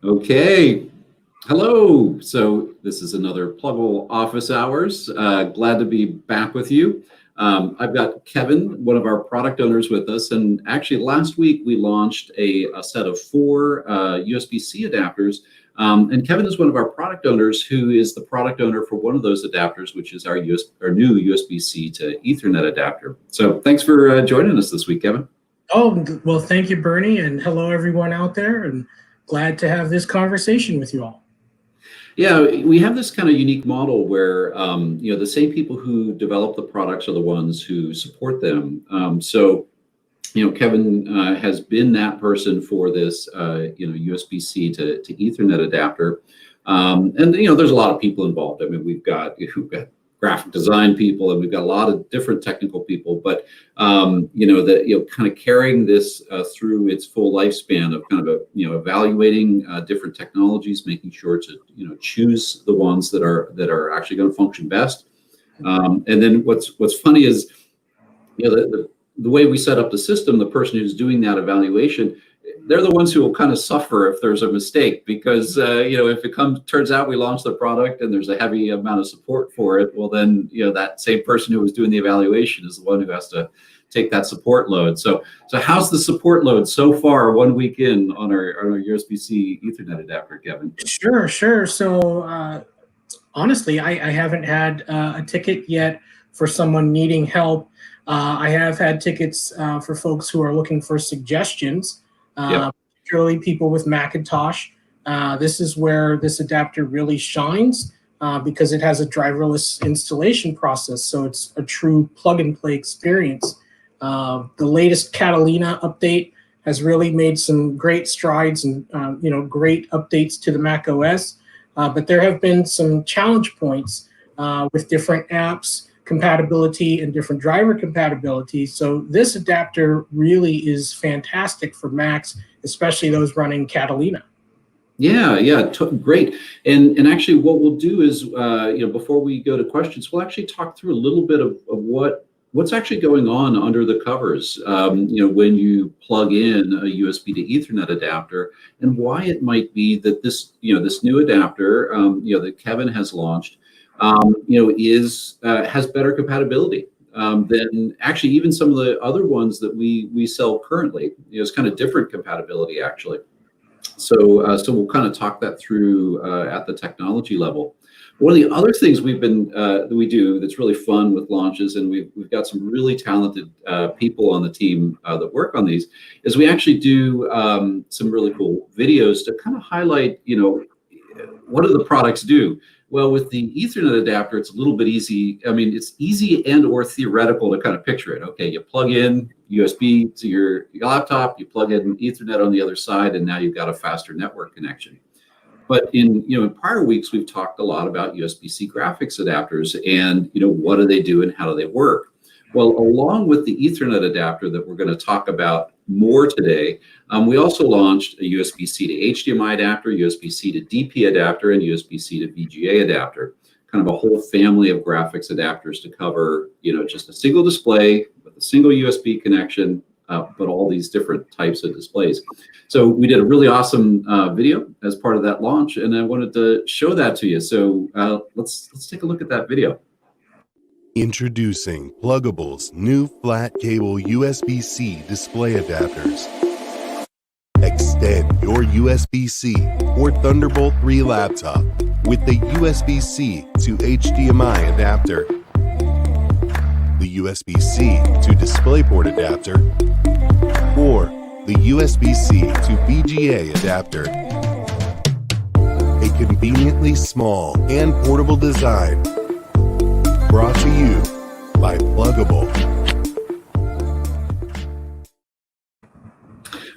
Okay, hello. So this is another Plugable office hours. Glad to be back with you. I've got Kevin, one of our product owners, with us. And actually, last week we launched a set of 4 USB-C adapters. And Kevin is one of our product owners who is the product owner for one of those adapters, which is our new USB-C to Ethernet adapter. So thanks for joining us this week, Kevin. Oh, well, thank you, Bernie, and hello, everyone out there, and glad to have this conversation with you all. Yeah, we have this kind of unique model where, the same people who develop the products are the ones who support them. Kevin has been that person for this, USB-C to Ethernet adapter. There's a lot of people involved. I mean, we've got graphic design people, and we've got a lot of different technical people, but kind of carrying this through its full lifespan of kind of evaluating different technologies, making sure to choose the ones that are actually going to function best. And then what's funny is the way we set up the system, the person who's doing that evaluation, they're the ones who will kind of suffer if there's a mistake, because if it turns out we launched the product and there's a heavy amount of support for it, well then that same person who was doing the evaluation is the one who has to take that support load. So how's the support load so far 1 week in on our USB-C Ethernet adapter, Kevin? Sure. So honestly, I haven't had a ticket yet for someone needing help. I have had tickets for folks who are looking for suggestions. Particularly people with Macintosh. This is where this adapter really shines because it has a driverless installation process, so it's a true plug-and-play experience. The latest Catalina update has really made some great strides and great updates to the Mac OS, but there have been some challenge points with different apps compatibility and different driver compatibility. So this adapter really is fantastic for Macs, especially those running Catalina. Yeah, great. And actually what we'll do is, before we go to questions, we'll actually talk through a little bit of what's actually going on under the covers, when you plug in a USB to Ethernet adapter, and why it might be that this new adapter, that Kevin has launched, has better compatibility than actually even some of the other ones that we sell currently. It's kind of different compatibility actually. So we'll kind of talk that through at the technology level. One of the other things that we do that's really fun with launches, and we've got some really talented people on the team that work on these, is we actually do some really cool videos to kind of highlight, what do the products do? Well, with the Ethernet adapter, it's a little bit easy. I mean, it's easy and or theoretical to kind of picture it. Okay, you plug in USB to your laptop, you plug in Ethernet on the other side, and now you've got a faster network connection. But in prior weeks, we've talked a lot about USB-C graphics adapters and what do they do and how do they work? Well, along with the Ethernet adapter that we're going to talk about more today, we also launched a USB-C to HDMI adapter, USB-C to DP adapter, and USB-C to VGA adapter. Kind of a whole family of graphics adapters to cover, just a single display with a single USB connection, but all these different types of displays. So we did a really awesome video as part of that launch, and I wanted to show that to you. So let's take a look at that video. Introducing Plugable's new flat cable USB-C display adapters. Extend your USB-C or Thunderbolt 3 laptop with the USB-C to HDMI adapter, the USB-C to DisplayPort adapter, or the USB-C to VGA adapter. A conveniently small and portable design, brought to you by Plugable.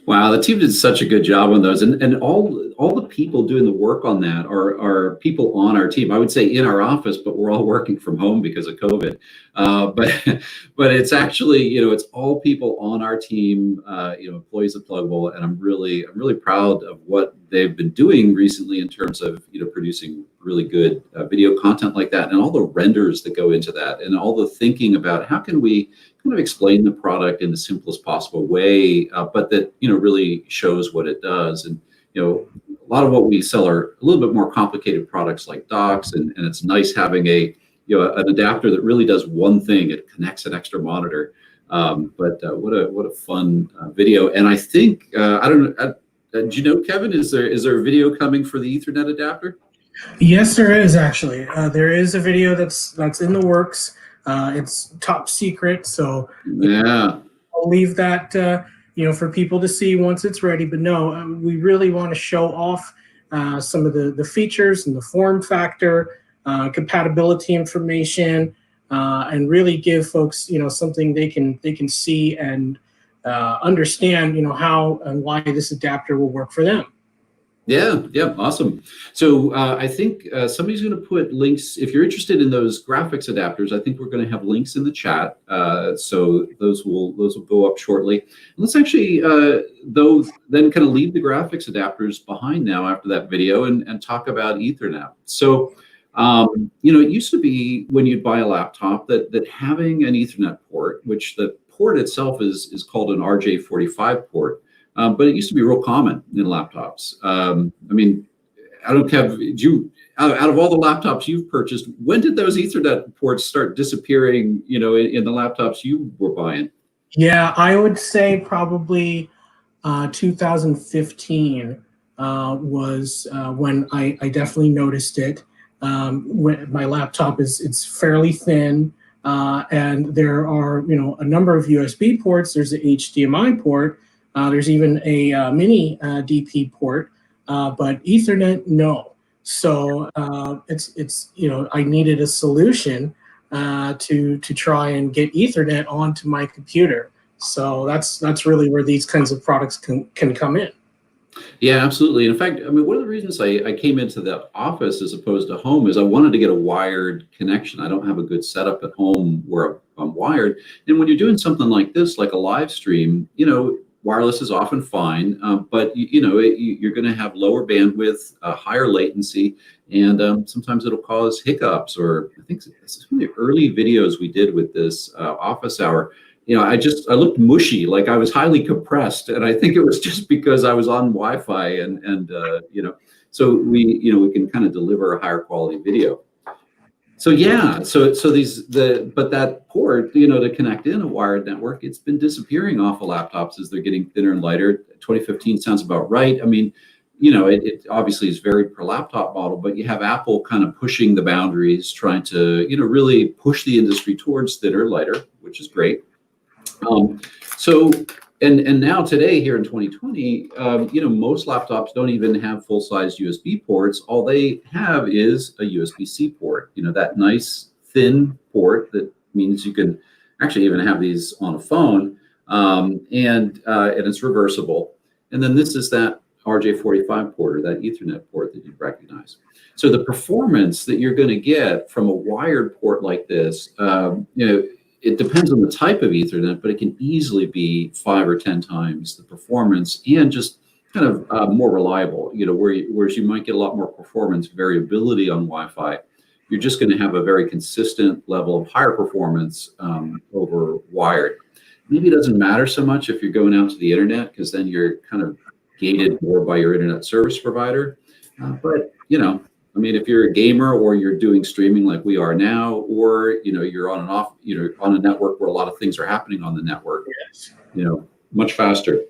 Wow, the team did such a good job on those, and all the people doing the work on that are people on our team. I would say in our office, but we're all working from home because of COVID. But it's actually it's all people on our team, employees of Plugable, and I'm really proud of what they've been doing recently in terms of producing really good video content like that, and all the renders that go into that, and all the thinking about how can we kind of explain the product in the simplest possible way, but that really shows what it does. And lot of what we sell are a little bit more complicated products like docks, and it's nice having a an adapter that really does one thing. It connects an extra monitor. But what a fun video! And I think I don't know. Do you know, Kevin? Is there a video coming for the Ethernet adapter? Yes, there is actually. There is a video that's in the works. It's top secret, so yeah, I'll leave that for people to see once it's ready. But no, we really want to show off some of the features and the form factor, compatibility information, and really give folks something they can see and understand how and why this adapter will work for them. Yeah, awesome. So I think somebody's going to put links. If you're interested in those graphics adapters, I think we're going to have links in the chat. So those will go up shortly. Let's actually then kind of leave the graphics adapters behind now after that video and talk about Ethernet. So it used to be when you'd buy a laptop that having an Ethernet port, which the port itself is called an RJ45 port. But it used to be real common in laptops. I mean, I don't have, out of all the laptops you've purchased, when did those Ethernet ports start disappearing, in the laptops you were buying? Yeah, I would say probably 2015 was when I definitely noticed it. When my laptop it's fairly thin, and there are, a number of USB ports. There's a HDMI port. There's even a mini DP port, but Ethernet, no. So it's I needed a solution to try and get Ethernet onto my computer. So that's really where these kinds of products can come in. Yeah, absolutely. In fact, I mean, one of the reasons I came into the office as opposed to home is I wanted to get a wired connection. I don't have a good setup at home where I'm wired. And when you're doing something like this, like a live stream, wireless is often fine, but you're going to have lower bandwidth, higher latency, and sometimes it'll cause hiccups. Or I think some of the early videos we did with this office hour, I looked mushy, like I was highly compressed, and I think it was just because I was on Wi-Fi, and so we can kind of deliver a higher quality video. So yeah, but that port, to connect in a wired network, it's been disappearing off of laptops as they're getting thinner and lighter. 2015 sounds about right. I mean, it obviously is varied per laptop model, but you have Apple kind of pushing the boundaries, trying to, really push the industry towards thinner, lighter, which is great. And now today here in 2020, most laptops don't even have full-size USB ports. All they have is a USB-C port, that nice thin port that means you can actually even have these on a phone, and it's reversible. And then this is that RJ45 port, or that Ethernet port that you recognize. So the performance that you're going to get from a wired port like this, it depends on the type of Ethernet, but it can easily be 5 or 10 times the performance, and just kind of more reliable. Whereas you might get a lot more performance variability on Wi-Fi, you're just going to have a very consistent level of higher performance over wired. Maybe it doesn't matter so much if you're going out to the internet, because then you're kind of gated more by your internet service provider. But I mean, if you're a gamer, or you're doing streaming like we are now, or you're on on a network where a lot of things are happening on the network, Yes. Much faster.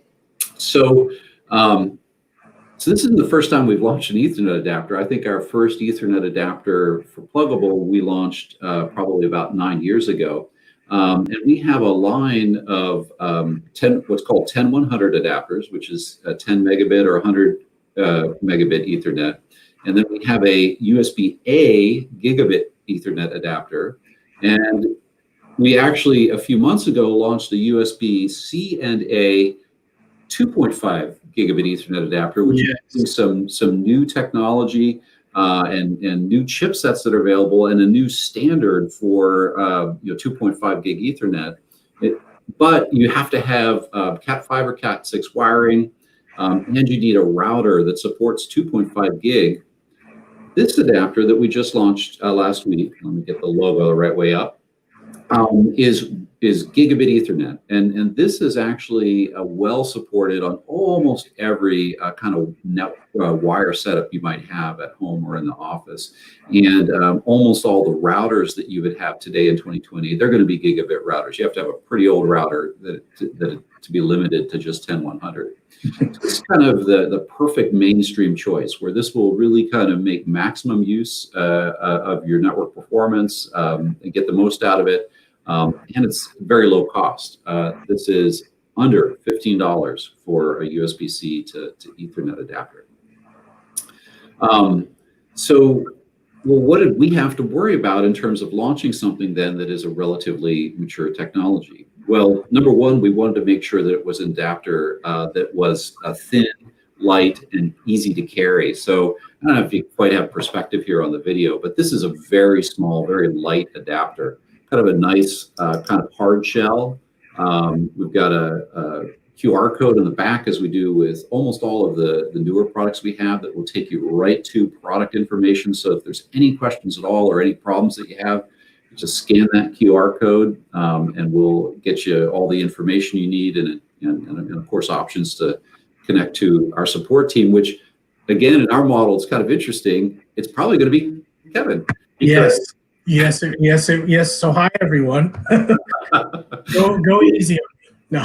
So so this isn't the first time we've launched an Ethernet adapter. I think our first Ethernet adapter for Plugable we launched probably about 9 years ago, and we have a line of what's called 10100 adapters, which is 10 megabit or 100 megabit Ethernet. And then we have a USB-A Gigabit Ethernet adapter. And we actually, a few months ago, launched a USB-C and A 2.5 Gigabit Ethernet adapter, which is some new technology and new chipsets that are available, and a new standard for 2.5 gig Ethernet. But you have to have Cat5 or Cat6 wiring, and you need a router that supports 2.5 gig. This adapter that we just launched last week, let me get the logo the right way up, is Gigabit Ethernet, and this is actually well supported on almost every kind of wire setup you might have at home or in the office, and almost all the routers that you would have today in 2020, they're going to be gigabit routers. You have to have a pretty old router to be limited to just 10100. So it's kind of the perfect mainstream choice, where this will really kind of make maximum use of your network performance and get the most out of it. And it's very low cost. This is under $15 for a USB-C to Ethernet adapter. So, well, what did we have to worry about in terms of launching something then that is a relatively mature technology? Well, number one, we wanted to make sure that it was an adapter that was thin, light, and easy to carry. So I don't know if you quite have perspective here on the video, but this is a very small, very light adapter. Kind of a nice kind of hard shell. We've got a QR code on the back, as we do with almost all of the newer products we have, that will take you right to product information. So if there's any questions at all or any problems that you have, just scan that QR code and we'll get you all the information you need, and of course options to connect to our support team, which again, in our model, it's kind of interesting. It's probably going to be Kevin. Yes. Yes. So hi, everyone. go easy on me. No.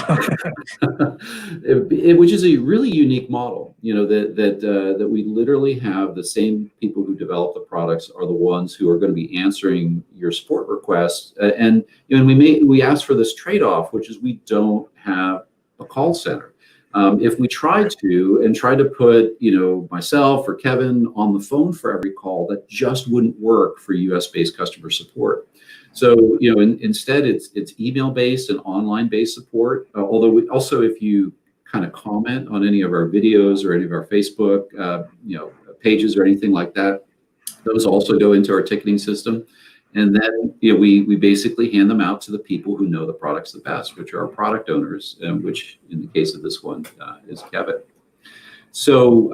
Which is a really unique model, that we literally have the same people who develop the products are the ones who are going to be answering your support requests. And we ask for this trade-off, which is we don't have a call center. If we tried to put, myself or Kevin on the phone for every call, that just wouldn't work for US-based customer support. So, instead it's email-based and online-based support. Although we also, if you kind of comment on any of our videos or any of our Facebook, pages or anything like that, those also go into our ticketing system. And then we basically hand them out to the people who know the products the best, which are our product owners, which in the case of this one is Kevin. So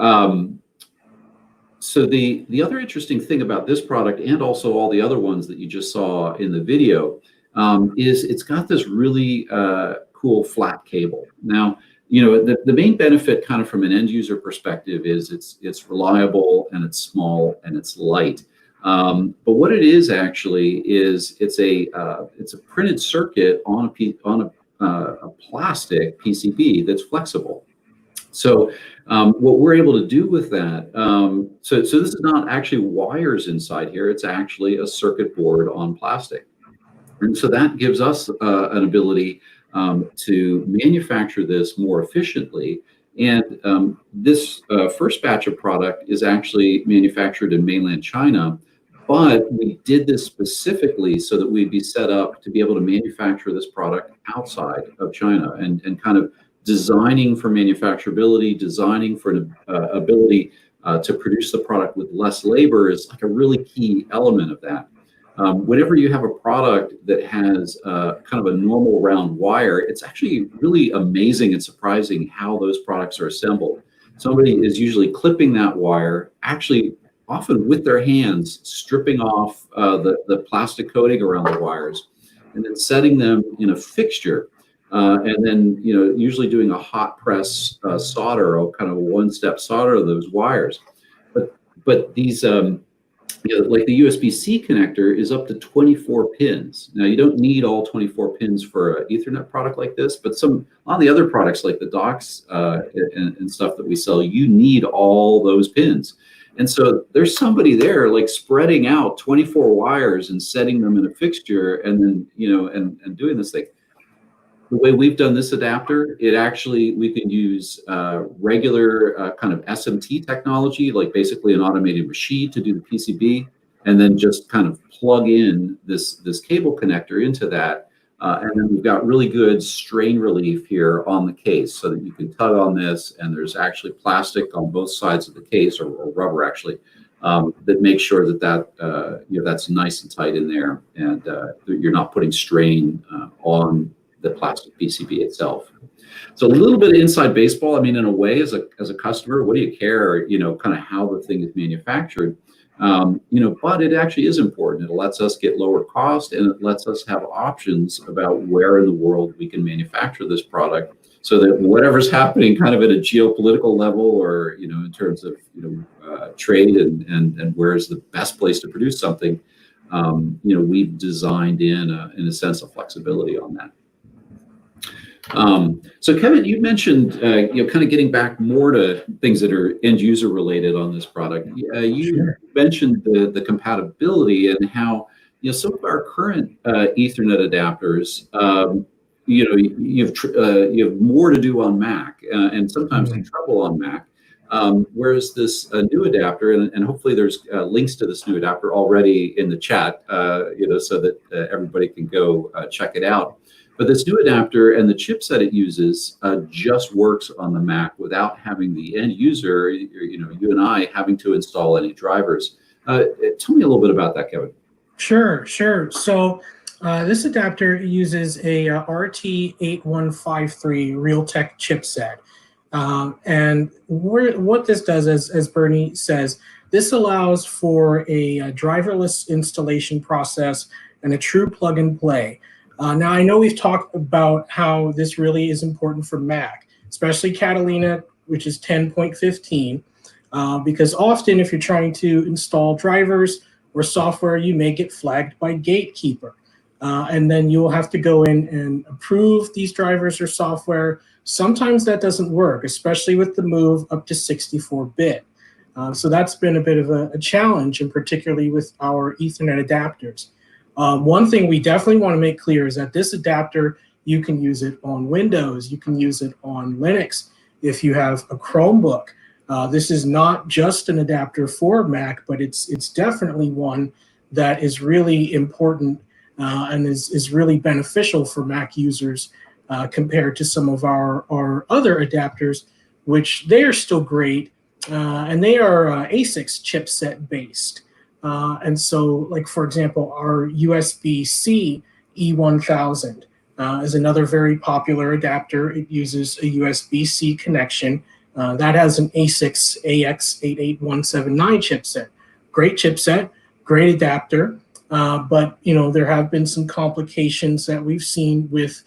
the other interesting thing about this product, and also all the other ones that you just saw in the video, is it's got this really cool flat cable. Now, the main benefit kind of from an end user perspective is it's reliable and it's small and it's light. But what it is actually is it's a printed circuit on a plastic PCB that's flexible. So what we're able to do with that, so this is not actually wires inside here. It's actually a circuit board on plastic, and so that gives us an ability to manufacture this more efficiently. And this first batch of product is actually manufactured in mainland China. But we did this specifically so that we'd be set up to be able to manufacture this product outside of China, and kind of designing for manufacturability, designing for an ability to produce the product with less labor is like a really key element of that. Whenever you have a product that has kind of a normal round wire, it's actually really amazing and surprising how those products are assembled. Somebody is usually clipping that wire, actually often with their hands, stripping off the plastic coating around the wires, and then setting them in a fixture, and then usually doing a hot press solder, or kind of a one-step solder of those wires. But these, like the USB-C connector is up to 24 pins. Now you don't need all 24 pins for an Ethernet product like this, but a lot of the other products like the docks and stuff that we sell, you need all those pins. And so there's somebody there like spreading out 24 wires and setting them in a fixture, and then, and doing this thing. The way we've done this adapter, we can use regular kind of SMT technology, like basically an automated machine to do the PCB, and then just kind of plug in this cable connector into that. And then we've got really good strain relief here on the case, so that you can tug on this, and there's actually plastic on both sides of the case, or rubber actually, that makes sure that's nice and tight in there, and you're not putting strain on the plastic PCB itself. So a little bit of inside baseball. I mean, in a way, as a customer, what do you care, kind of how the thing is manufactured? But it actually is important. It lets us get lower cost, and it lets us have options about where in the world we can manufacture this product, so that whatever's happening kind of at a geopolitical level, or in terms of trade and where's the best place to produce something, we've designed in a sense of flexibility on that. So Kevin, you mentioned kind of getting back more to things that are end user related on this product. You mentioned the compatibility and how some of our current Ethernet adapters, you have more to do on Mac and sometimes some trouble on Mac. Whereas this new adapter, and hopefully there's links to this new adapter already in the chat, so that everybody can go check it out. But this new adapter and the chipset it uses just works on the Mac without having the end user, you and I, having to install any drivers. Tell me a little bit about that, Kevin. Sure. So this adapter uses a RT8153 Realtek chipset. And what this does, as Bernie says, this allows for a driverless installation process and a true plug and play. Now, I know we've talked about how this really is important for Mac, especially Catalina, which is 10.15, because often if you're trying to install drivers or software, you may get flagged by Gatekeeper. And then you'll have to go in and approve these drivers or software. Sometimes that doesn't work, especially with the move up to 64-bit. So that's been a bit of a challenge, and particularly with our Ethernet adapters. One thing we definitely want to make clear is that this adapter, you can use it on Windows, you can use it on Linux. If you have a Chromebook, this is not just an adapter for Mac, but it's definitely one that is really important and is really beneficial for Mac users compared to some of our other adapters, which they are still great, and they are ASICs chipset based. And so, like, for example, our Usbc E1000 is another very popular adapter. It uses a USB-C connection that has an ASICs AX88179 chipset. Great chipset, great adapter, but there have been some complications that we've seen with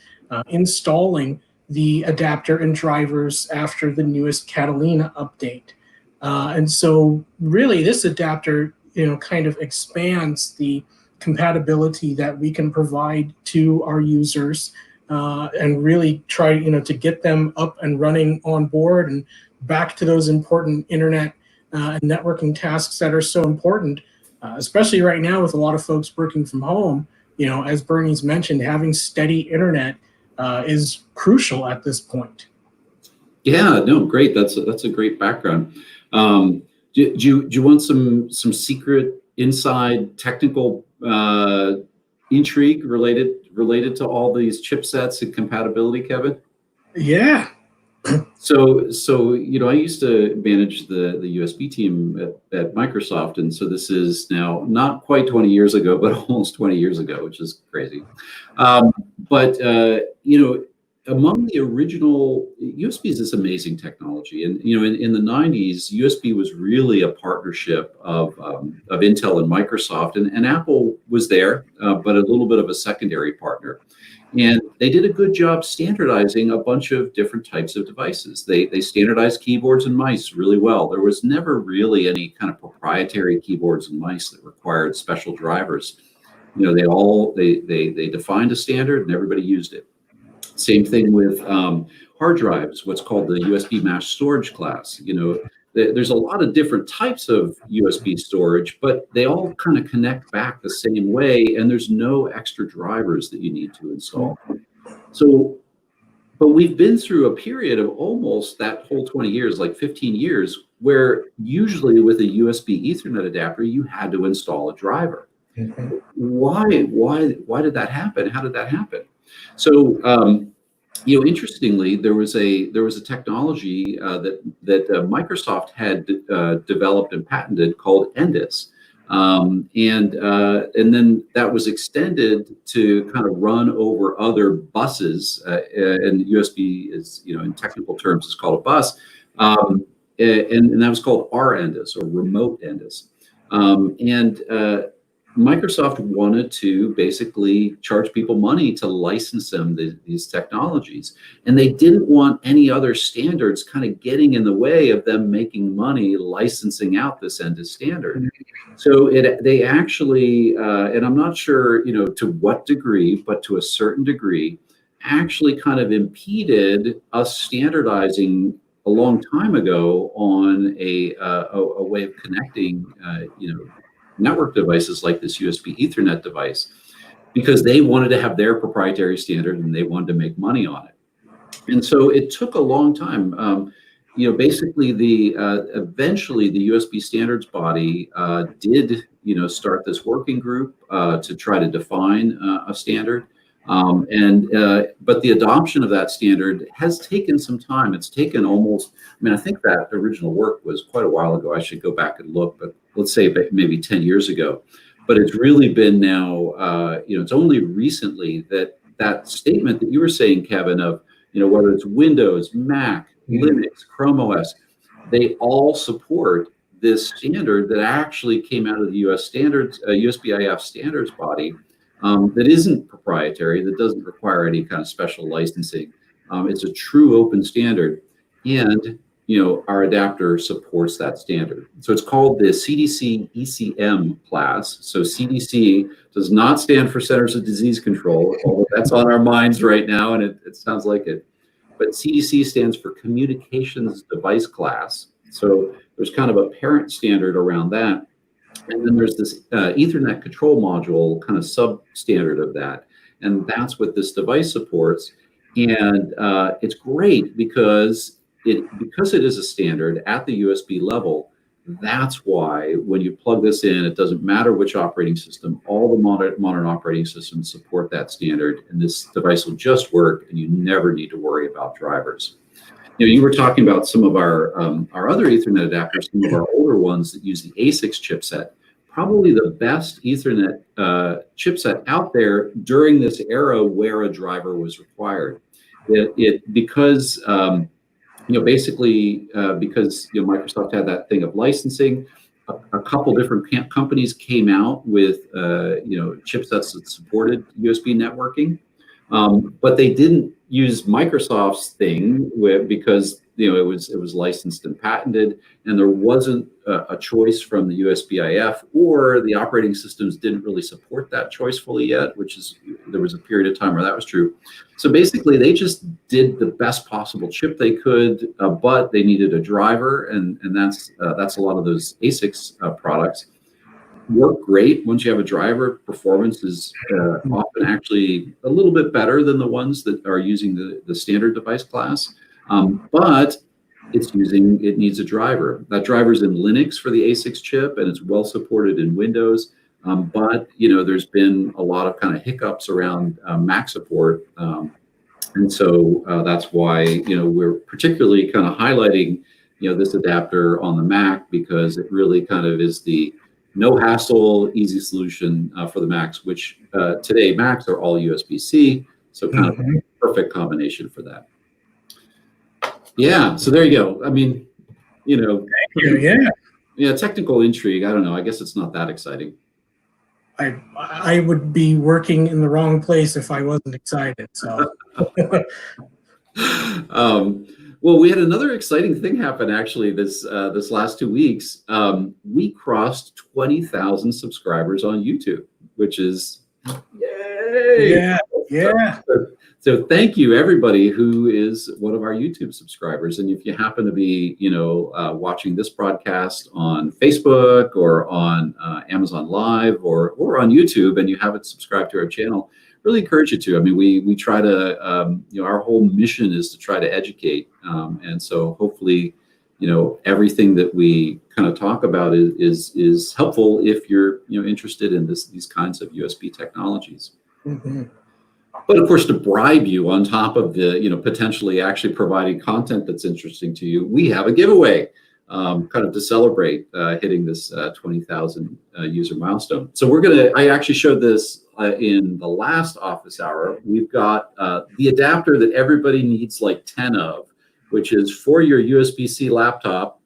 installing the adapter and drivers after the newest Catalina update. And so really this adapter kind of expands the compatibility that we can provide to our users and really try to get them up and running on board and back to those important internet and networking tasks that are so important, especially right now with a lot of folks working from home. As Bernie's mentioned, having steady internet is crucial at this point. Yeah, no, great. That's a great background. Do you want some secret inside technical intrigue related to all these chipsets and compatibility, Kevin? Yeah. So I used to manage the USB team at Microsoft, and so this is now not quite 20 years ago, but almost 20 years ago, which is crazy. Among the original, USB is this amazing technology, and in the 90s, USB was really a partnership of Intel and Microsoft, and Apple was there, but a little bit of a secondary partner. And they did a good job standardizing a bunch of different types of devices. They standardized keyboards and mice really well. There was never really any kind of proprietary keyboards and mice that required special drivers. They defined a standard and everybody used it. Same thing with hard drives, what's called the USB mass storage class. There's a lot of different types of USB storage, but they all kind of connect back the same way, and there's no extra drivers that you need to install. So, but we've been through a period of almost that whole 20 years, like 15 years, where usually with a USB Ethernet adapter, you had to install a driver. Mm-hmm. Why did that happen? How did that happen? So, interestingly, there was a technology that Microsoft had developed and patented called NDIS, and then that was extended to kind of run over other buses. And USB is, in technical terms, is called a bus, and that was called RNDIS, or remote NDIS. And Microsoft wanted to basically charge people money to license them these technologies. And they didn't want any other standards kind of getting in the way of them making money licensing out this end of standard. So they actually, and I'm not sure, to what degree, but to a certain degree, actually kind of impeded us standardizing a long time ago on a way of connecting, network devices like this USB Ethernet device, because they wanted to have their proprietary standard and they wanted to make money on it. And so it took a long time. Basically eventually the USB standards body did, start this working group to try to define a standard. But the adoption of that standard has taken some time. It's taken almost, I think that original work was quite a while ago. I should go back and look, but let's say maybe 10 years ago. But it's really been now, it's only recently that statement that you were saying, Kevin, of, whether it's Windows, Mac, Linux, Chrome OS, they all support this standard that actually came out of the US standards, USB-IF standards body. That isn't proprietary, that doesn't require any kind of special licensing. It's a true open standard, and our adapter supports that standard. So it's called the CDC ECM class. So CDC does not stand for Centers of Disease Control, although that's on our minds right now, and it sounds like it. But CDC stands for Communications Device Class. So there's kind of a parent standard around that. And then there's this Ethernet control module kind of substandard of that. And that's what this device supports. And it's great because it is a standard at the USB level. That's why when you plug this in, it doesn't matter which operating system, all the modern operating systems support that standard. And this device will just work, and you never need to worry about drivers. You were talking about some of our other Ethernet adapters, some of our older ones that use the A6 chipset. Probably the best Ethernet chipset out there during this era where a driver was required. Because Microsoft had that thing of licensing. A couple different companies came out with chipsets that supported USB networking. But they didn't use Microsoft's thing because it was licensed and patented, and there wasn't a choice from the USB-IF, or the operating systems didn't really support that choice fully yet, there was a period of time where that was true. So basically, they just did the best possible chip they could, but they needed a driver, and that's a lot of those ASICs products. Work great once you have a driver. Performance is often actually a little bit better than the ones that are using the standard device class, but it needs a driver. That driver's in Linux for the A6 chip, and it's well supported in Windows. But there's been a lot of kind of hiccups around Mac support, and so that's why we're particularly kind of highlighting this adapter on the Mac, because it really kind of is the no hassle, easy solution for the Macs, which today Macs are all USB-C, so kind of a perfect combination for that. Yeah, so there you go. Yeah, technical intrigue. I don't know. I guess it's not that exciting. I would be working in the wrong place if I wasn't excited. So. Well, we had another exciting thing happen actually this last 2 weeks. We crossed 20,000 subscribers on YouTube, which is yay! Yeah. So thank you everybody who is one of our YouTube subscribers. And if you happen to be watching this broadcast on Facebook or on Amazon Live or on YouTube, and you haven't subscribed to our channel, really encourage you to. We try to, our whole mission is to try to educate. And so hopefully, everything that we kind of talk about is helpful if you're, interested in these kinds of USB technologies. Mm-hmm. But of course, to bribe you on top of the, potentially actually providing content that's interesting to you, we have a giveaway kind of to celebrate hitting this 20,000 user milestone. So I actually showed this in the last office hour. We've got the adapter that everybody needs like 10 of, which is for your USB-C laptop.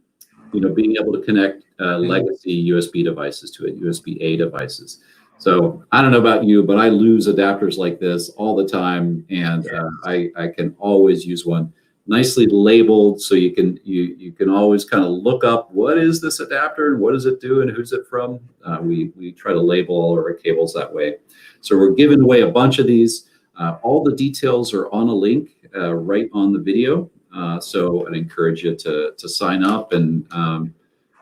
being able to connect legacy USB devices to it, USB-A devices. So I don't know about you, but I lose adapters like this all the time, and I can always use one nicely labeled, so you can always kind of look up what is this adapter and what does it do and who's it from. We try to label all of our cables that way. So we're giving away a bunch of these. All the details are on a link right on the video. So I'd encourage you to sign up, and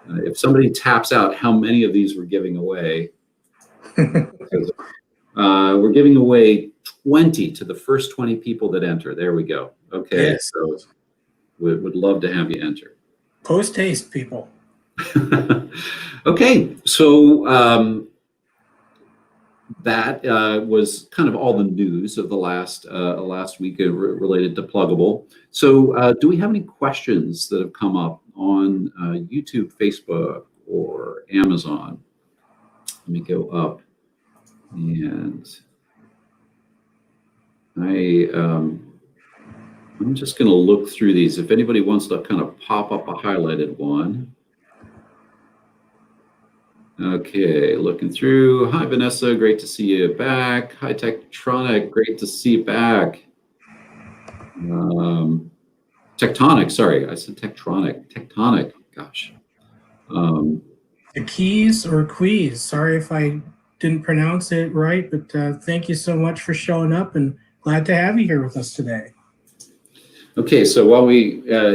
if somebody taps out how many of these we're giving away, we're giving away 20 to the first 20 people that enter. There we go. Okay, yes. So would love to have you enter. Post haste, people. Okay, so that was kind of all the news of the last week related to Plugable. So do we have any questions that have come up on YouTube, Facebook, or Amazon? Let me go up, and I'm just going to look through these. If anybody wants to kind of pop up a highlighted one. Okay, looking through. Hi, Vanessa. Great to see you back. Hi, Tektronic. Great to see you back. Tectonic. Sorry, I said Tektronic. Tectonic. Gosh. The keys or quees. Sorry if I didn't pronounce it right, but thank you so much for showing up, and glad to have you here with us today. Okay, so while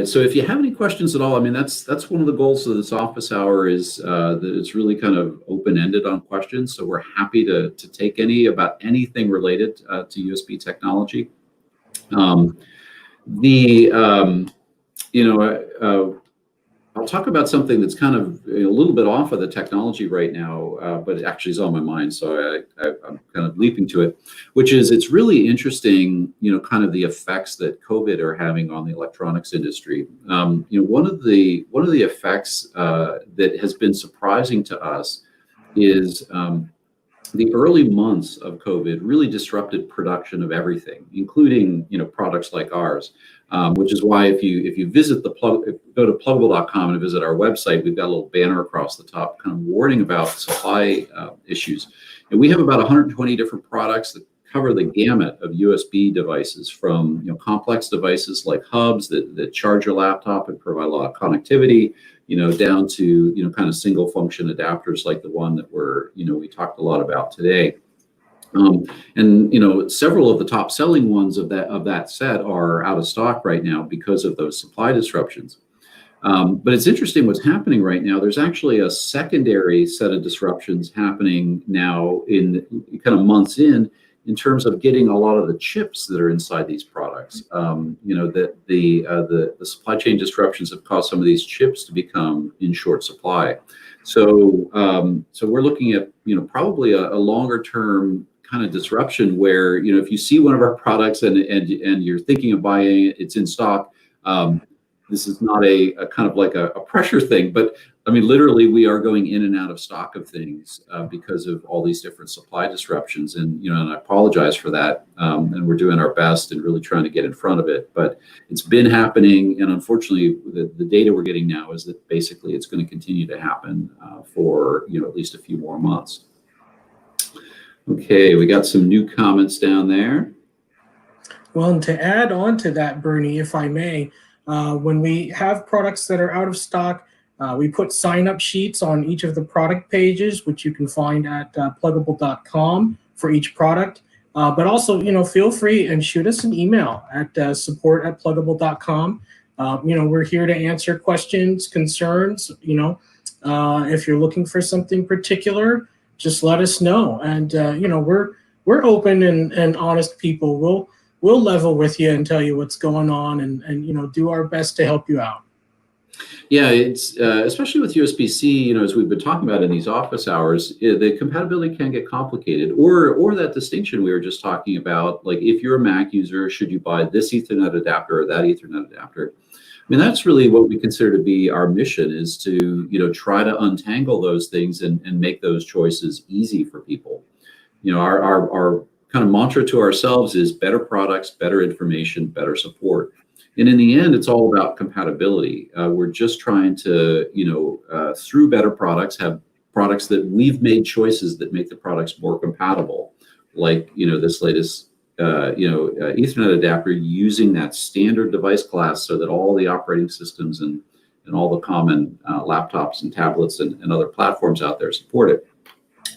so if you have any questions at all, I mean, that's one of the goals of this office hour is that it's really kind of open-ended on questions. So we're happy to take any about anything related to USB technology. I'll talk about something that's kind of a little bit off of the technology right now, but it actually is on my mind, so I'm kind of leaping to it, which is it's really interesting, kind of the effects that COVID are having on the electronics industry. One of the effects that has been surprising to us is the early months of COVID really disrupted production of everything, including products like ours. Which is why if you visit go to plugable.com and visit our website, we've got a little banner across the top kind of warning about supply issues. And we have about 120 different products that cover the gamut of USB devices, from complex devices like hubs that charge your laptop and provide a lot of connectivity, down to kind of single function adapters like the one that we talked a lot about today. And several of the top selling ones of that set are out of stock right now because of those supply disruptions. But it's interesting what's happening right now. There's actually a secondary set of disruptions happening now in kind of months in terms of getting a lot of the chips that are inside these products. That the supply chain disruptions have caused some of these chips to become in short supply. So we're looking at probably a longer term kind of disruption where if you see one of our products and you're thinking of buying it, it's in stock. This is not a kind of like a pressure thing, but I mean literally we are going in and out of stock of things because of all these different supply disruptions, and and I apologize for that, and we're doing our best and really trying to get in front of it, but it's been happening, and unfortunately the data we're getting now is that basically it's going to continue to happen for at least a few more months. Okay, we got some new comments down there. Well, and to add on to that, Bernie, if I may, when we have products that are out of stock, we put sign-up sheets on each of the product pages, which you can find at plugable.com for each product. But also, feel free and shoot us an email at support@plugable.com. We're here to answer questions, concerns. If you're looking for something particular, just let us know. And we're open and honest people. We'll level with you and tell you what's going on, and do our best to help you out. Yeah, it's especially with USB-C, as we've been talking about in these office hours, the compatibility can get complicated, or that distinction we were just talking about, like if you're a Mac user, should you buy this Ethernet adapter or that Ethernet adapter? I mean, that's really what we consider to be our mission, is to try to untangle those things and make those choices easy for people. Our kind of mantra to ourselves is better products, better information, better support. And in the end, it's all about compatibility. We're just trying to, through better products, have products that we've made choices that make the products more compatible, like this latest Ethernet adapter using that standard device class so that all the operating systems and all the common laptops and tablets and other platforms out there support it.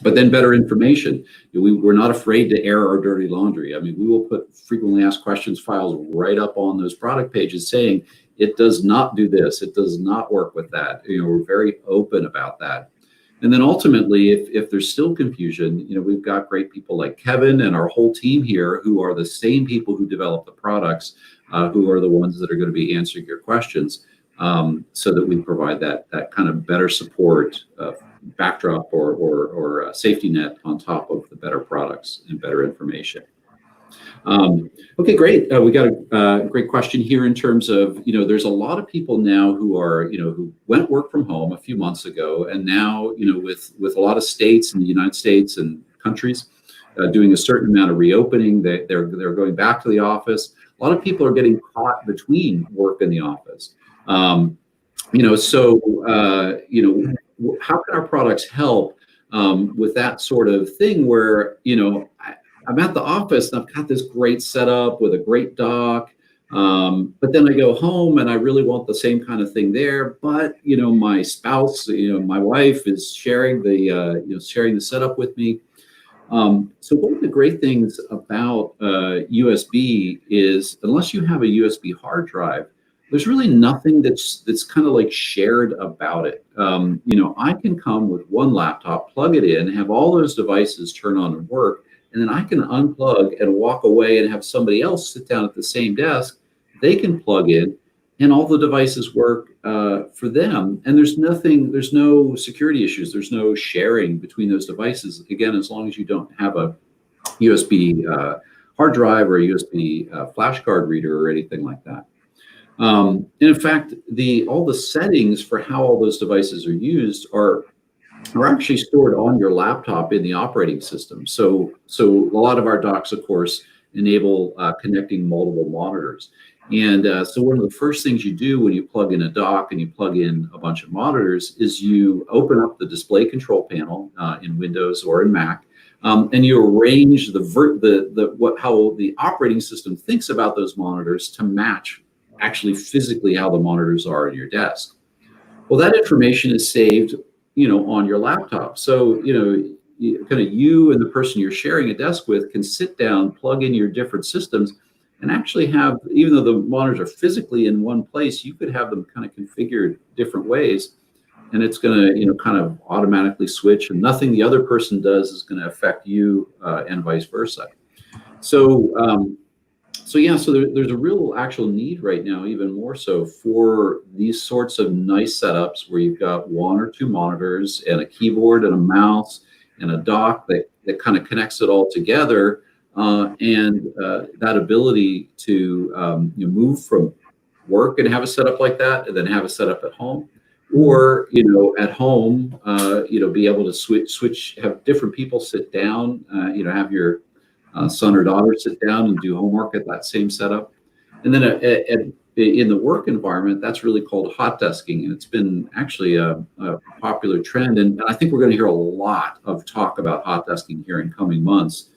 But then better information. We're not afraid to air our dirty laundry. I mean, we will put frequently asked questions files right up on those product pages saying, it does not do this, it does not work with that. We're very open about that. And then ultimately, if there's still confusion, we've got great people like Kevin and our whole team here who are the same people who develop the products, who are the ones that are going to be answering your questions, so that we provide that kind of better support backdrop or safety net on top of the better products and better information. Okay, great. We got a great question here in terms of, there's a lot of people now who are, who went work from home a few months ago, and now, with a lot of states in the United States and countries doing a certain amount of reopening, they're going back to the office. A lot of people are getting caught between work and the office. How can our products help with that sort of thing where, I'm at the office and I've got this great setup with a great dock, but then I go home and I really want the same kind of thing there, but, my spouse, my wife is sharing the setup with me. So one of the great things about USB is, unless you have a USB hard drive, there's really nothing that's kind of like shared about it. I can come with one laptop, plug it in, have all those devices turn on and work, and then I can unplug and walk away and have somebody else sit down at the same desk. They can plug in, and all the devices work for them. And there's no security issues. There's no sharing between those devices. Again, as long as you don't have a USB hard drive or a USB flash card reader or anything like that. And in fact, all the settings for how all those devices are used are actually stored on your laptop in the operating system. So a lot of our docks, of course, enable connecting multiple monitors. And so one of the first things you do when you plug in a dock and you plug in a bunch of monitors is you open up the display control panel in Windows or in Mac, and you arrange how the operating system thinks about those monitors to match actually physically how the monitors are in your desk. Well, that information is saved, on your laptop. So, you and the person you're sharing a desk with can sit down, plug in your different systems, and actually have, even though the monitors are physically in one place, you could have them kind of configured different ways, and it's going to, kind of automatically switch, and nothing the other person does is going to affect you, and vice versa. So there's a real actual need right now, even more so, for these sorts of nice setups where you've got one or two monitors and a keyboard and a mouse and a dock that kind of connects it all together, and that ability to move from work and have a setup like that, and then have a setup at home, or at home, be able to switch, have different people sit down, have your son or daughter sit down and do homework at that same setup. And then in the work environment, that's really called hot desking. And it's been actually a popular trend. And I think we're going to hear a lot of talk about hot desking here in coming months,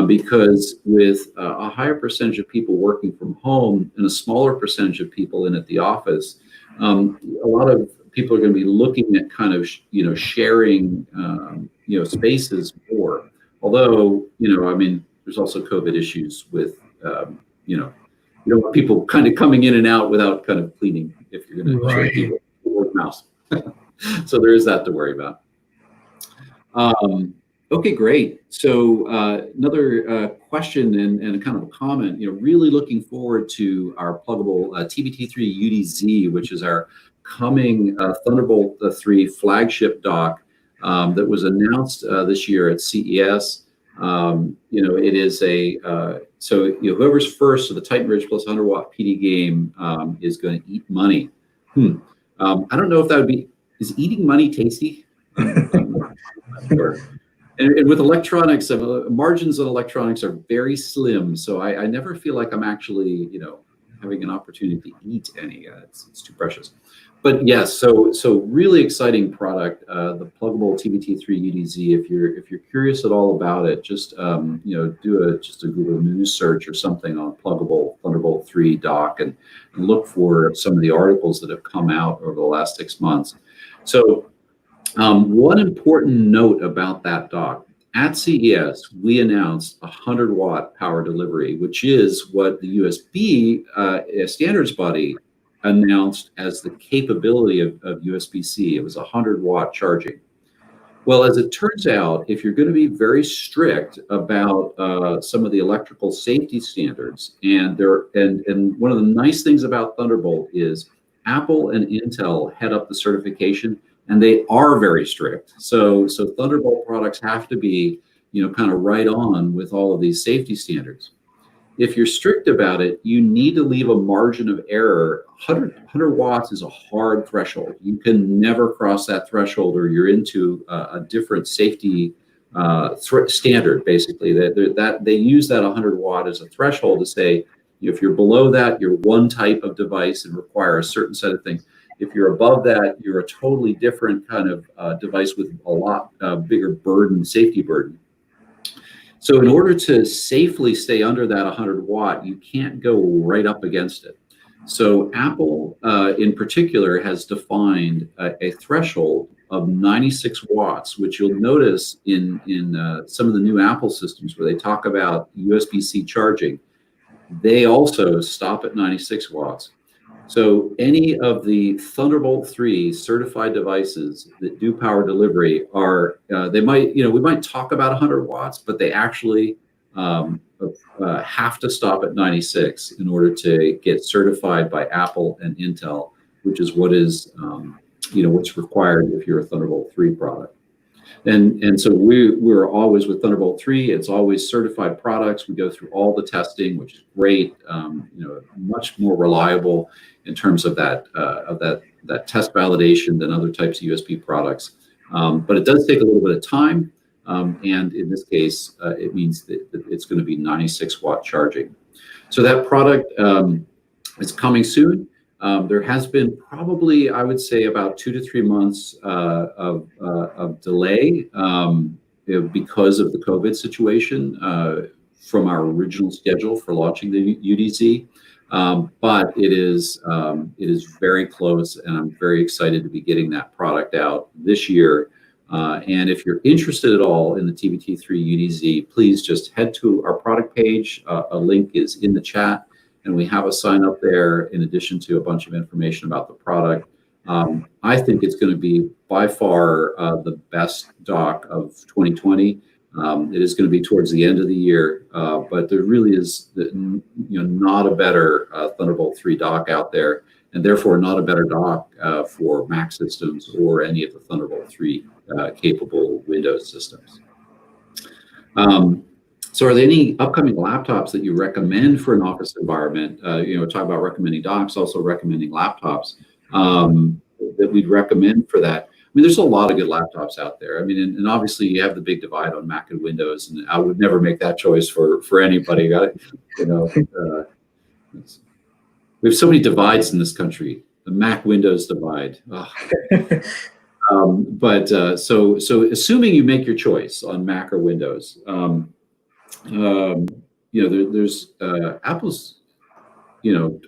because with a higher percentage of people working from home and a smaller percentage of people in at the office, a lot of people are going to be looking at kind of, sharing, spaces more. Although, there's also COVID issues with, you don't want people kind of coming in and out without kind of cleaning if you're going to share people with mouse. So there is that to worry about. Okay, great. So another question and kind of a comment, really looking forward to our pluggable TBT3 UDZ, which is our coming Thunderbolt 3 flagship dock that was announced this year at CES. It is whoever's first to the Titan Ridge plus 100 watt PD game is going to eat money. I don't know if that would be, is eating money tasty? I'm not sure. And with electronics, margins on electronics are very slim. So I never feel like I'm actually, having an opportunity to eat any. It's too precious. But yes, so really exciting product, the Plugable TBT3 UDZ. If you're curious at all about it, just do just a Google News search or something on Plugable Thunderbolt 3 dock and look for some of the articles that have come out over the last 6 months. So one important note about that dock. At CES, we announced 100-watt power delivery, which is what the USB standards body announced as the capability of USB-C. It was 100-watt charging. Well, as it turns out, if you're going to be very strict about some of the electrical safety standards, and one of the nice things about Thunderbolt is Apple and Intel head up the certification, and they are very strict. So Thunderbolt products have to be, kind of right on with all of these safety standards. If you're strict about it, you need to leave a margin of error. 100 watts is a hard threshold. You can never cross that threshold, or you're into a different safety standard. Basically, they use that 100 watt as a threshold to say, if you're below that, you're one type of device and require a certain set of things. If you're above that, you're a totally different kind of device with a lot bigger safety burden. So in order to safely stay under that 100 watt, you can't go right up against it. So Apple in particular has defined a threshold of 96 watts, which you'll notice in some of the new Apple systems where they talk about USB-C charging. They also stop at 96 watts. So any of the Thunderbolt 3 certified devices that do power delivery are, we might talk about 100 watts, but they actually have to stop at 96 in order to get certified by Apple and Intel, which is what is, what's required if you're a Thunderbolt 3 product. And so we're always with Thunderbolt 3. It's always certified products. We go through all the testing, which is great. Much more reliable in terms of that test validation than other types of USB products. But it does take a little bit of time. And in this case, it means that it's going to be 96 watt charging. So that product is coming soon. There has been probably, I would say, about 2 to 3 months of delay because of the COVID situation from our original schedule for launching the UDZ. But it is very close, and I'm very excited to be getting that product out this year. And if you're interested at all in the TBT3 UDZ, please just head to our product page. A link is in the chat, and we have a sign up there in addition to a bunch of information about the product. I think it's going to be by far the best dock of 2020. It is going to be towards the end of the year, but there really is not a better Thunderbolt 3 dock out there, and therefore not a better dock for Mac systems or any of the Thunderbolt 3 capable Windows systems. So are there any upcoming laptops that you recommend for an office environment? Talk about recommending docks, also recommending laptops that we'd recommend for that. I mean, there's a lot of good laptops out there. I mean, and obviously you have the big divide on Mac and Windows, and I would never make that choice for anybody. We have so many divides in this country. The Mac Windows divide. So assuming you make your choice on Mac or Windows, there's Apple's,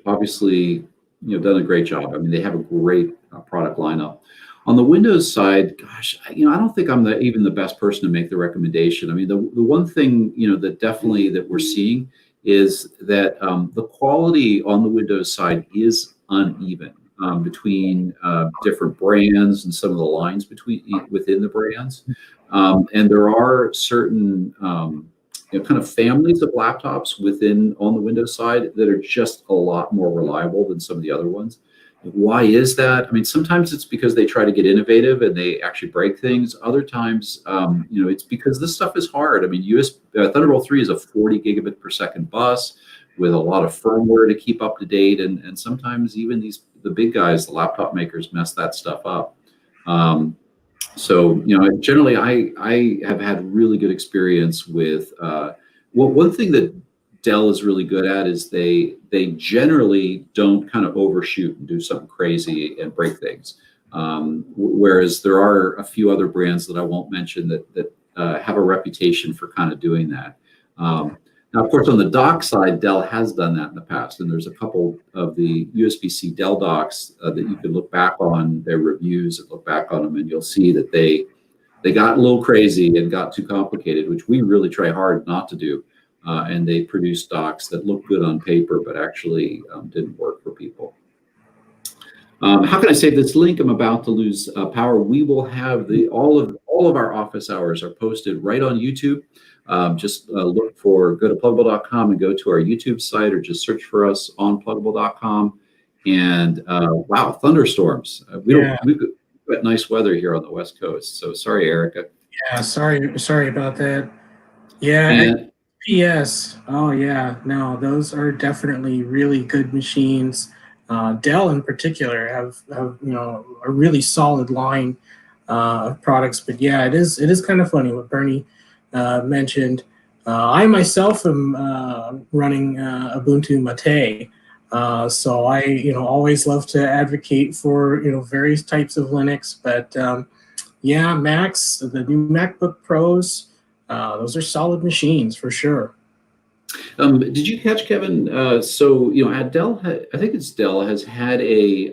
obviously, done a great job. I mean, they have a great product lineup. On the Windows side, gosh, I don't think I'm even the best person to make the recommendation. I mean, the one thing, that we're seeing is that the quality on the Windows side is uneven between different brands and some of the lines within the brands. And there are certain kind of families of laptops on the Windows side that are just a lot more reliable than some of the other ones. Why is that? I mean, sometimes it's because they try to get innovative and they actually break things. Other times, it's because this stuff is hard. I mean, Thunderbolt 3 is a 40 gigabit per second bus with a lot of firmware to keep up to date, and sometimes even the big guys, the laptop makers, mess that stuff up. So generally, I have had really good experience with. One thing that Dell is really good at is they generally don't kind of overshoot and do something crazy and break things. Whereas there are a few other brands that I won't mention that have a reputation for kind of doing that. Now, of course, on the dock side, Dell has done that in the past, and there's a couple of the USB-C Dell docks that you can look back on their reviews and look back on them, and you'll see that they got a little crazy and got too complicated, which we really try hard not to do. And they produced docks that look good on paper, but actually didn't work for people. How can I save this link? I'm about to lose power. We will have all of our office hours are posted right on YouTube. Just go to plugable.com and go to our YouTube site, or just search for us on plugable.com. And wow, thunderstorms. We've got nice weather here on the West Coast. So sorry, Erica. Yeah, sorry about that. Yeah. And, PS. Oh yeah, no, those are definitely really good machines. Dell in particular have a really solid line of products. But yeah, it is kind of funny what Bernie mentioned. I myself am running Ubuntu Mate, so I always love to advocate for various types of Linux. But yeah, Macs, the new MacBook Pros. Those are solid machines for sure. Did you catch, Kevin? At Dell, I think it's Dell has had a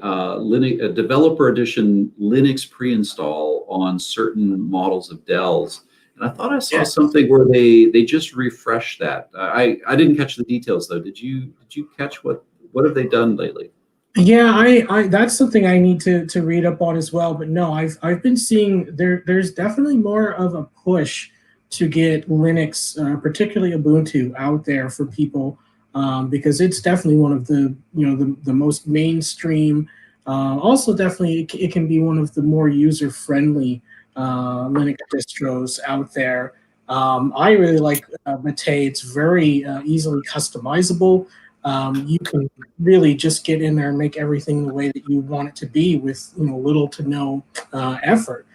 developer edition Linux pre-install on certain models of Dell's, and I thought I saw something where they just refreshed that. I didn't catch the details though. Did you catch what have they done lately? Yeah, I that's something I need to read up on as well. But no, I've been seeing there's definitely more of a push to get Linux, particularly Ubuntu, out there for people, because it's definitely one of the the most mainstream. Also, definitely it can be one of the more user-friendly Linux distros out there. I really like Mate. It's very easily customizable. You can really just get in there and make everything the way that you want it to be with little to no effort.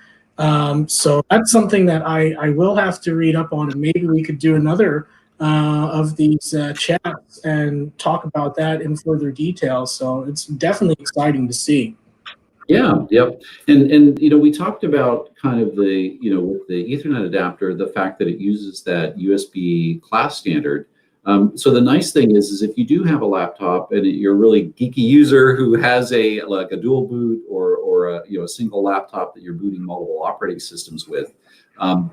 So that's something that I will have to read up on, and maybe we could do another of these chats and talk about that in further detail. So it's definitely exciting to see. Yeah, yep. And we talked about kind of the with the Ethernet adapter, the fact that it uses that USB class standard. So the nice thing is if you do have a laptop and you're a really geeky user who has a dual boot or a single laptop that you're booting multiple operating systems with,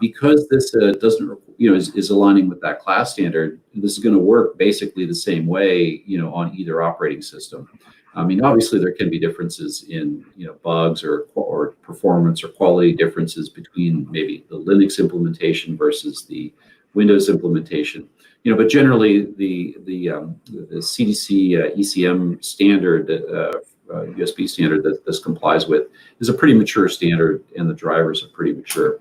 because this doesn't is aligning with that class standard, this is going to work basically the same way on either operating system. I mean, obviously there can be differences in bugs or performance or quality differences between maybe the Linux implementation versus the Windows implementation. But generally the CDC ECM standard, USB standard that this complies with, is a pretty mature standard, and the drivers are pretty mature.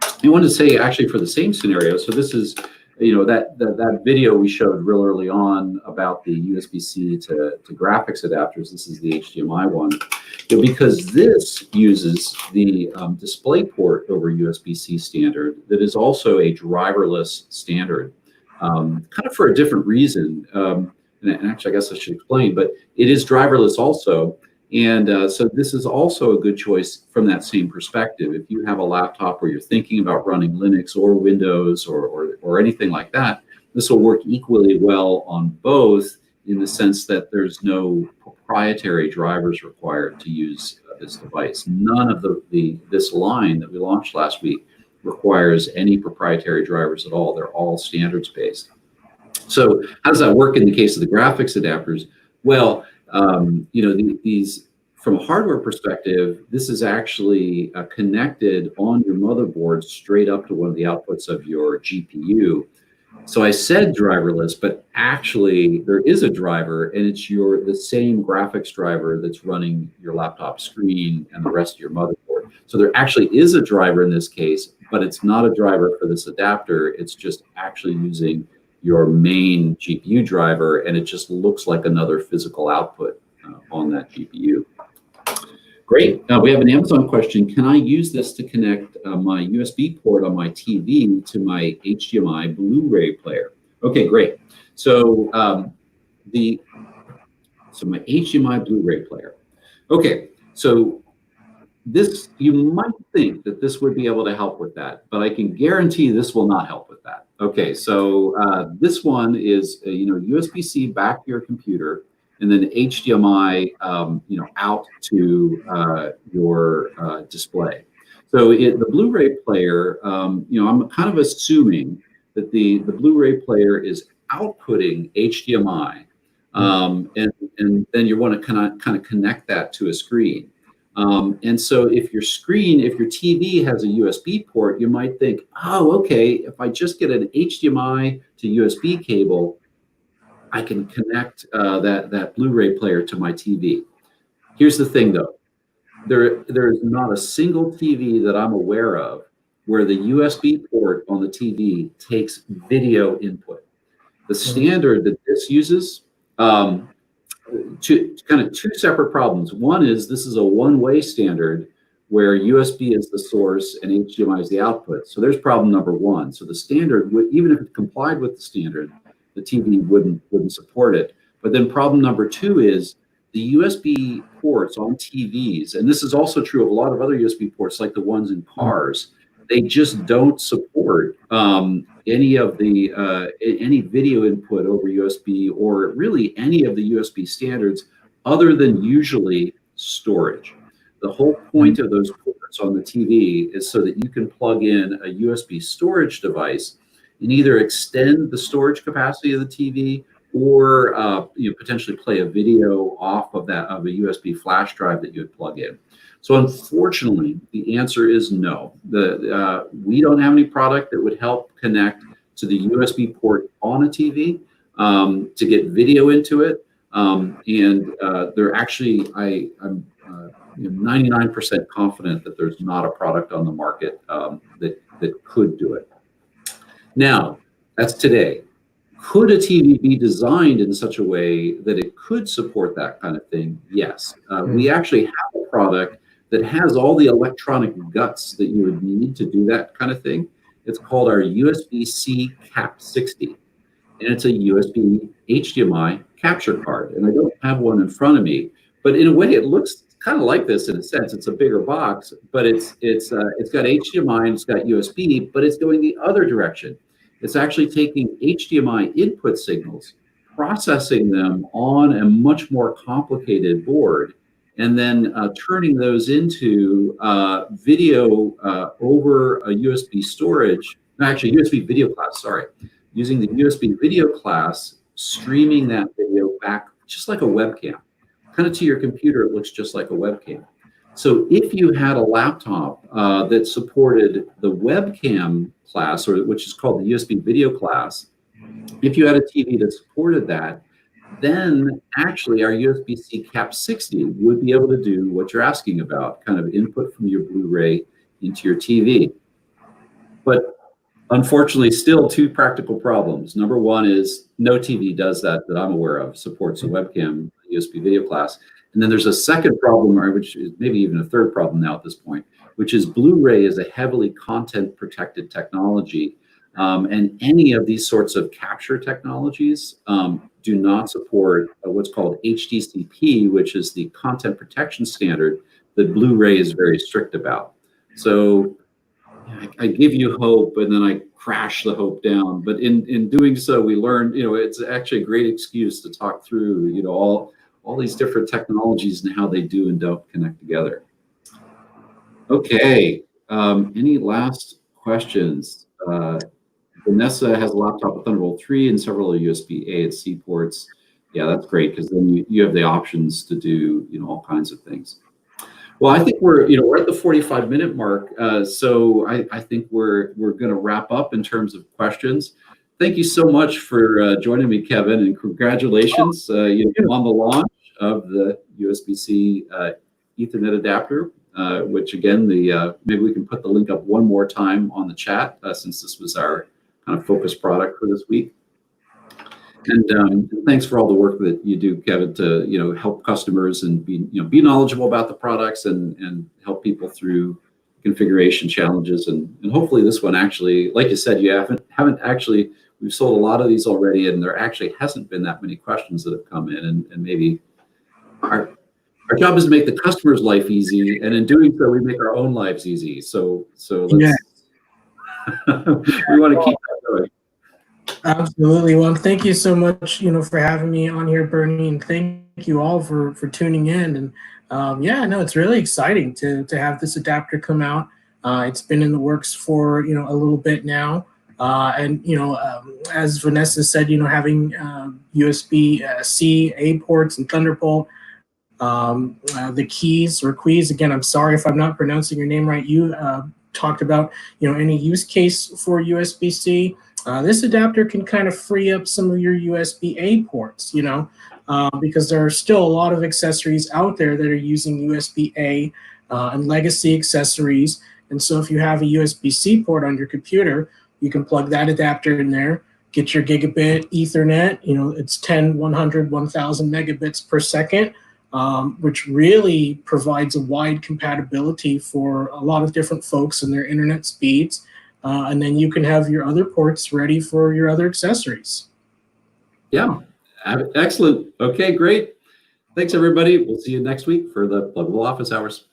I wanted to say actually for the same scenario. So this is that video we showed real early on about the USB-C to graphics adapters. This is the HDMI one, because this uses the DisplayPort over USB-C standard that is also a driverless standard. Kind of for a different reason, and actually I guess I should explain, but it is driverless also, and so this is also a good choice from that same perspective. If you have a laptop where you're thinking about running Linux or Windows or anything like that, this will work equally well on both, in the sense that there's no proprietary drivers required to use this device. None of this line that we launched last week requires any proprietary drivers at all. They're all standards based. So how does that work in the case of the graphics adapters? Well, these from a hardware perspective, this is actually connected on your motherboard straight up to one of the outputs of your GPU. So I said driverless, but actually there is a driver, and it's the same graphics driver that's running your laptop screen and the rest of your motherboard. So there actually is a driver in this case, but it's not a driver for this adapter. It's just actually using your main GPU driver, and it just looks like another physical output on that GPU. Great. We have an Amazon question. Can I use this to connect my USB port on my TV to my HDMI Blu-ray player? Okay, great. So so my HDMI Blu-ray player. Okay, so this, you might think that this would be able to help with that, but I can guarantee this will not help with that. Okay, so this one is USB-C back to your computer, and then HDMI out to your display. So the Blu-ray player, I'm kind of assuming that the Blu-ray player is outputting HDMI, and then you want to kind of connect that to a screen. And so if your TV has a USB port, you might think, oh, okay, if I just get an HDMI to USB cable, I can connect that Blu-ray player to my TV. Here's the thing, though. There is not a single TV that I'm aware of where the USB port on the TV takes video input. The standard that this uses, two separate problems. One is this is a one-way standard where USB is the source and HDMI is the output. So there's problem number one. So the standard would, even if it complied with the standard, the TV wouldn't support it. But then problem number two is the USB ports on TVs, and this is also true of a lot of other USB ports like the ones in cars, they just don't support any of the any video input over USB, or really any of the USB standards other than usually storage. The whole point of those ports on the TV is so that you can plug in a USB storage device and either extend the storage capacity of the TV, or potentially play a video off of a USB flash drive that you would plug in. So unfortunately, the answer is no. We don't have any product that would help connect to the USB port on a TV to get video into it. They're actually, I'm 99% confident that there's not a product on the market that could do it. Now, that's today. Could a TV be designed in such a way that it could support that kind of thing? Yes. We actually have a product that has all the electronic guts that you would need to do that kind of thing. It's called our USB-C Cap 60. And it's a USB HDMI capture card. And I don't have one in front of me, but in a way it looks kind of like this in a sense. It's a bigger box, but it's got HDMI and it's got USB, but it's going the other direction. It's actually taking HDMI input signals, processing them on a much more complicated board, and then turning those into video over a USB storage, USB video class, sorry. Using the USB video class, streaming that video back just like a webcam. Kind of to your computer, it looks just like a webcam. So if you had a laptop that supported the webcam class, which is called the USB video class, if you had a TV that supported that, then actually our USB-C Cap 60 would be able to do what you're asking about, kind of input from your Blu-ray into your TV. But unfortunately, still two practical problems. Number one is no TV does that I'm aware of, supports a webcam USB video class. And then there's a second problem, or which is maybe even a third problem now at this point, which is Blu-ray is a heavily content protected technology. And any of these sorts of capture technologies do not support what's called HDCP, which is the content protection standard that Blu-ray is very strict about. So I give you hope and then I crash the hope down. But in doing so, we learned, it's actually a great excuse to talk through, all these different technologies and how they do and don't connect together. Okay, any last questions? Vanessa has a laptop with Thunderbolt 3 and several USB-A and C ports. Yeah, that's great, because then you have the options to do all kinds of things. Well, I think we're at the 45-minute mark, so I think we're going to wrap up in terms of questions. Thank you so much for joining me, Kevin, and congratulations on the launch of the USB-C Ethernet adapter, which again, maybe we can put the link up one more time on the chat, since this was our kind of focus product for this week. And thanks for all the work that you do, Kevin, to help customers and be knowledgeable about the products and help people through configuration challenges. And hopefully this one actually, like you said, you haven't actually, we've sold a lot of these already, and there actually hasn't been that many questions that have come in, and maybe our job is to make the customer's life easy, and in doing so, we make our own lives easy. So let's we want to keep that going. Absolutely. Well, thank you so much, for having me on here, Bernie, and thank you all for tuning in. And yeah, no, it's really exciting to have this adapter come out. It's been in the works for a little bit now, and as Vanessa said, having USB-C A ports and Thunderbolt. The keys or Quees, again, I'm sorry if I'm not pronouncing your name right. You talked about any use case for USB-C. This adapter can kind of free up some of your USB-A ports, because there are still a lot of accessories out there that are using USB-A and legacy accessories. And so if you have a USB-C port on your computer, you can plug that adapter in there, get your Gigabit Ethernet, it's 10, 100, 1000 megabits per second, which really provides a wide compatibility for a lot of different folks and their internet speeds. And then you can have your other ports ready for your other accessories. Yeah, excellent. Okay, great. Thanks, everybody. We'll see you next week for the Plugable Office Hours.